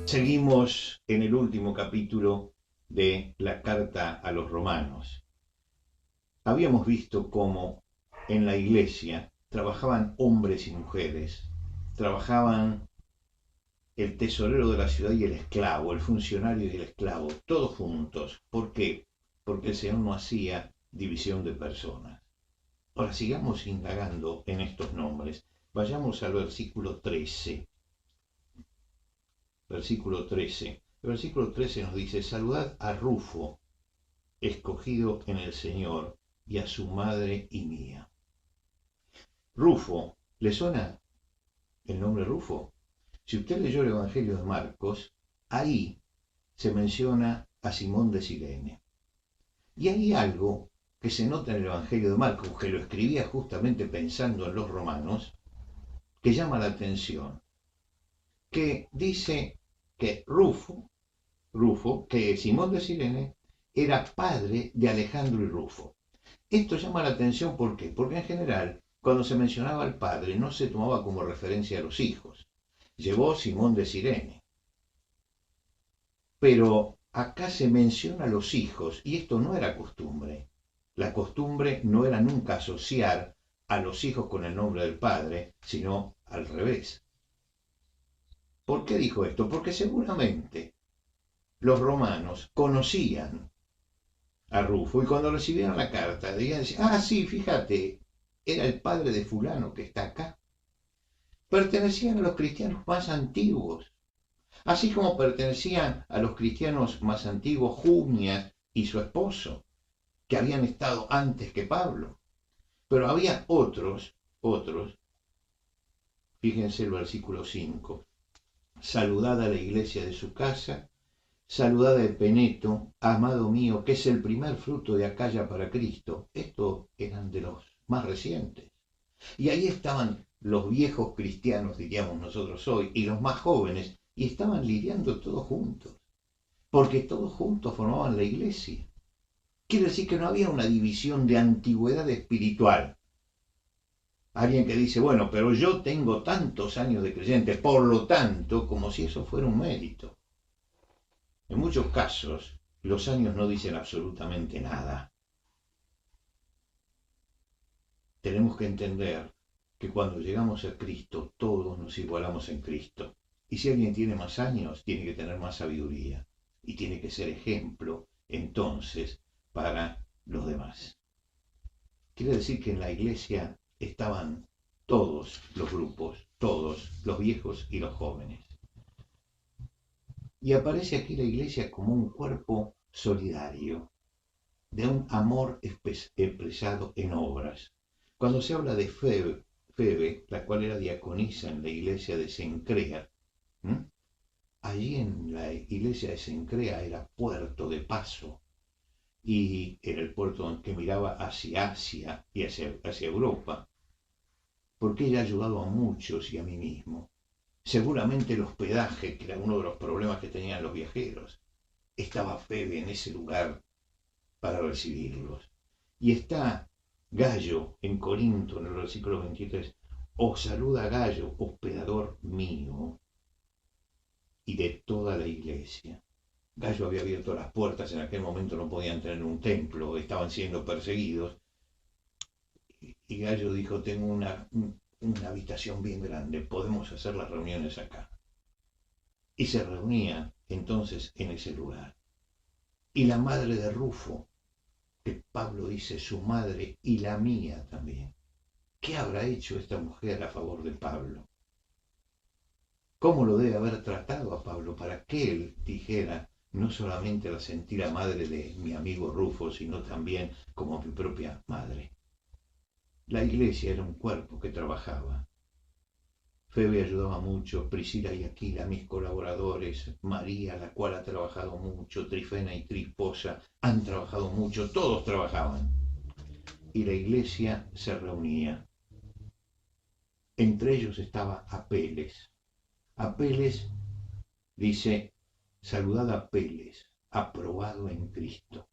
Seguimos en el último capítulo de la carta a los romanos. Habíamos visto cómo en la iglesia trabajaban hombres y mujeres, trabajaban el tesorero de la ciudad y el esclavo, el funcionario y el esclavo, todos juntos. ¿Por qué? Porque el Señor no hacía división de personas. Ahora sigamos indagando en estos nombres. Vayamos al versículo 13. Versículo 13. El versículo 13 nos dice: saludad a Rufo, escogido en el Señor, y a su madre y mía. Rufo, ¿le suena el nombre Rufo? Si usted leyó el Evangelio de Marcos, ahí se menciona a Simón de Cirene. Y hay algo que se nota en el Evangelio de Marcos, que lo escribía justamente pensando en los romanos, que llama la atención, que dice que que Simón de Cirene era padre de Alejandro y Rufo. Esto llama la atención, ¿por qué? Porque en general, cuando se mencionaba al padre, no se tomaba como referencia a los hijos. Llevó Simón de Cirene. Pero acá se menciona a los hijos, y esto no era costumbre. La costumbre no era nunca asociar a los hijos con el nombre del padre, sino al revés. ¿Por qué dijo esto? Porque seguramente los romanos conocían a Rufo y cuando recibieron la carta, decían, ah, sí, fíjate, era el padre de fulano que está acá. Pertenecían a los cristianos más antiguos, así como pertenecían a los cristianos más antiguos Junias y su esposo, que habían estado antes que Pablo. Pero había otros, fíjense el versículo 5, saludad a la iglesia de su casa, saludad a Epeneto, amado mío, que es el primer fruto de Acaya para Cristo. Estos eran de los más recientes. Y ahí estaban los viejos cristianos, diríamos nosotros hoy, y los más jóvenes, y estaban lidiando todos juntos, porque todos juntos formaban la iglesia. Quiere decir que no había una división de antigüedad espiritual. Alguien que dice, bueno, pero yo tengo tantos años de creyente, por lo tanto, como si eso fuera un mérito. En muchos casos, los años no dicen absolutamente nada. Tenemos que entender que cuando llegamos a Cristo, todos nos igualamos en Cristo. Y si alguien tiene más años, tiene que tener más sabiduría y tiene que ser ejemplo, entonces, para los demás. Quiere decir que en la iglesia estaban todos los grupos, todos, los viejos y los jóvenes. Y aparece aquí la iglesia como un cuerpo solidario, de un amor expresado en obras. Cuando se habla de Febe, la cual era diaconisa en la iglesia de Cencrea, allí en la iglesia de Cencrea era puerto de paso y era el puerto que miraba hacia Asia y hacia Europa, porque ella ha ayudado a muchos y a mí mismo. Seguramente el hospedaje, que era uno de los problemas que tenían los viajeros, estaba Febe en ese lugar para recibirlos. Y está Gallo en Corinto, en el versículo 23, os saluda Gallo, hospedador mío y de toda la iglesia. Gallo había abierto las puertas, en aquel momento no podían tener un templo, estaban siendo perseguidos, y Gallo dijo, tengo una habitación bien grande, podemos hacer las reuniones acá. Y se reunía entonces en ese lugar. Y la madre de Rufo, que Pablo dice su madre y la mía también. ¿Qué habrá hecho esta mujer a favor de Pablo? ¿Cómo lo debe haber tratado a Pablo para que él dijera, no solamente la sentí la madre de mi amigo Rufo, sino también como mi propia madre? La iglesia era un cuerpo que trabajaba. Febe ayudaba mucho, Priscila y Aquila, mis colaboradores, María, la cual ha trabajado mucho, Trifena y Trisposa han trabajado mucho, todos trabajaban. Y la iglesia se reunía. Entre ellos estaba Apeles. Apeles dice, saludad a Apeles, aprobado en Cristo.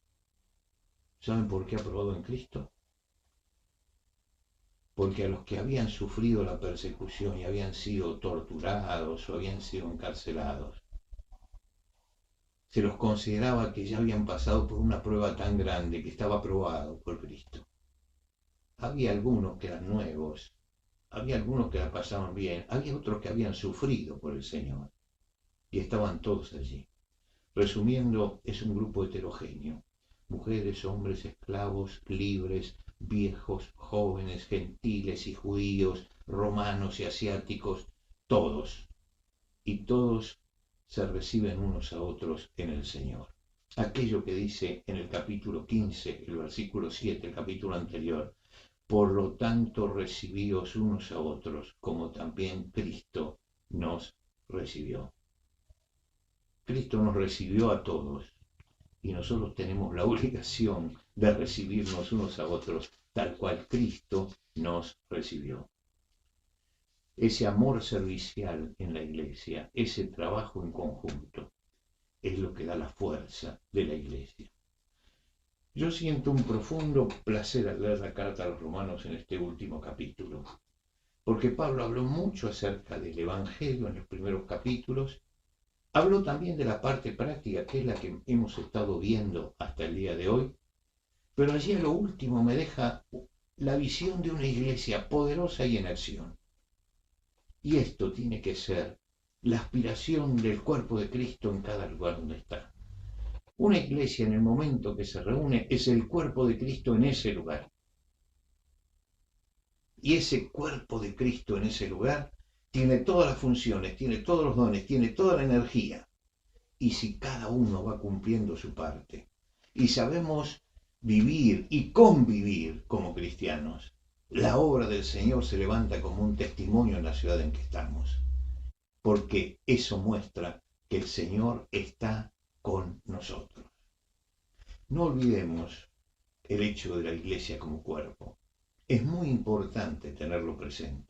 ¿Saben por qué aprobado en Cristo? porque a los que habían sufrido la persecución y habían sido torturados o habían sido encarcelados, se los consideraba que ya habían pasado por una prueba tan grande que estaba aprobado por Cristo. Había algunos que eran nuevos, había algunos que la pasaban bien, había otros que habían sufrido por el Señor y estaban todos allí. Resumiendo, es un grupo heterogéneo: mujeres, hombres, esclavos, libres, viejos, jóvenes, gentiles y judíos, romanos y asiáticos, todos. Y todos se reciben unos a otros en el Señor. Aquello que dice en el capítulo 15, el versículo 7, el capítulo anterior: por lo tanto recibíos unos a otros, como también Cristo nos recibió. Cristo nos recibió a todos y nosotros tenemos la obligación de recibirnos unos a otros tal cual Cristo nos recibió. Ese amor servicial en la iglesia, ese trabajo en conjunto, es lo que da la fuerza de la iglesia. Yo siento un profundo placer al leer la carta a los romanos en este último capítulo, porque Pablo habló mucho acerca del Evangelio en los primeros capítulos. Habló también de la parte práctica, que es la que hemos estado viendo hasta el día de hoy, pero allí a lo último me deja la visión de una iglesia poderosa y en acción. Y esto tiene que ser la aspiración del cuerpo de Cristo en cada lugar donde está. Una iglesia en el momento que se reúne es el cuerpo de Cristo en ese lugar. Y ese cuerpo de Cristo en ese lugar tiene todas las funciones, tiene todos los dones, tiene toda la energía. Y si cada uno va cumpliendo su parte y sabemos vivir y convivir como cristianos, la obra del Señor se levanta como un testimonio en la ciudad en que estamos, porque eso muestra que el Señor está con nosotros. No olvidemos el hecho de la iglesia como cuerpo. Es muy importante tenerlo presente.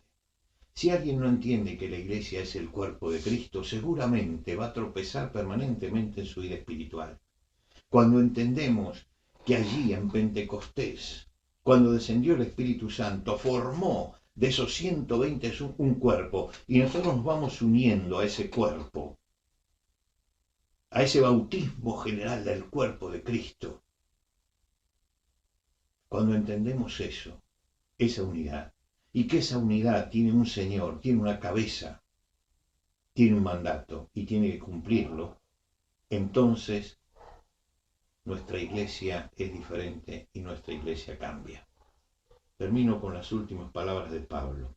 Si alguien no entiende que la iglesia es el cuerpo de Cristo, seguramente va a tropezar permanentemente en su vida espiritual. Cuando entendemos que allí en Pentecostés, cuando descendió el Espíritu Santo, formó de esos 120 un cuerpo, y nosotros nos vamos uniendo a ese cuerpo, a ese bautismo general del cuerpo de Cristo. Cuando entendemos eso, esa unidad, y que esa unidad tiene un Señor, tiene una cabeza, tiene un mandato y tiene que cumplirlo, entonces nuestra iglesia es diferente y nuestra iglesia cambia. Termino con las últimas palabras de Pablo.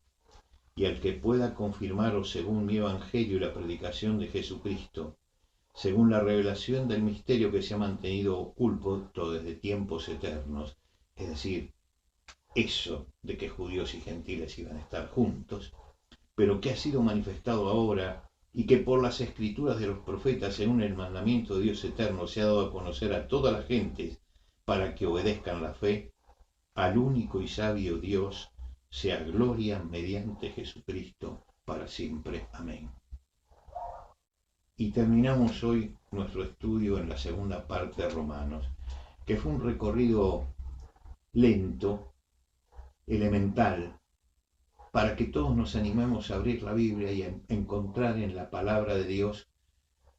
Y al que pueda confirmaros según mi evangelio y la predicación de Jesucristo, según la revelación del misterio que se ha mantenido oculto desde tiempos eternos, es decir, eso de que judíos y gentiles iban a estar juntos, pero que ha sido manifestado ahora y que por las escrituras de los profetas, según el mandamiento de Dios eterno, se ha dado a conocer a todas las gentes para que obedezcan la fe, al único y sabio Dios sea gloria mediante Jesucristo para siempre. Amén. Y terminamos hoy nuestro estudio en la segunda parte de Romanos, que fue un recorrido lento, elemental, para que todos nos animemos a abrir la Biblia y a encontrar en la palabra de Dios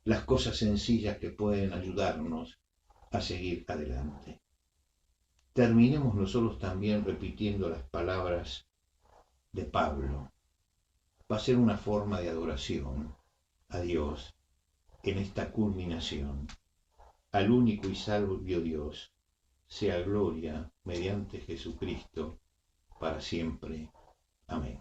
las cosas sencillas que pueden ayudarnos a seguir adelante. Terminemos nosotros también repitiendo las palabras de Pablo. Va a ser una forma de adoración a Dios en esta culminación. Al único y sabio Dios sea gloria mediante Jesucristo para siempre. Amén.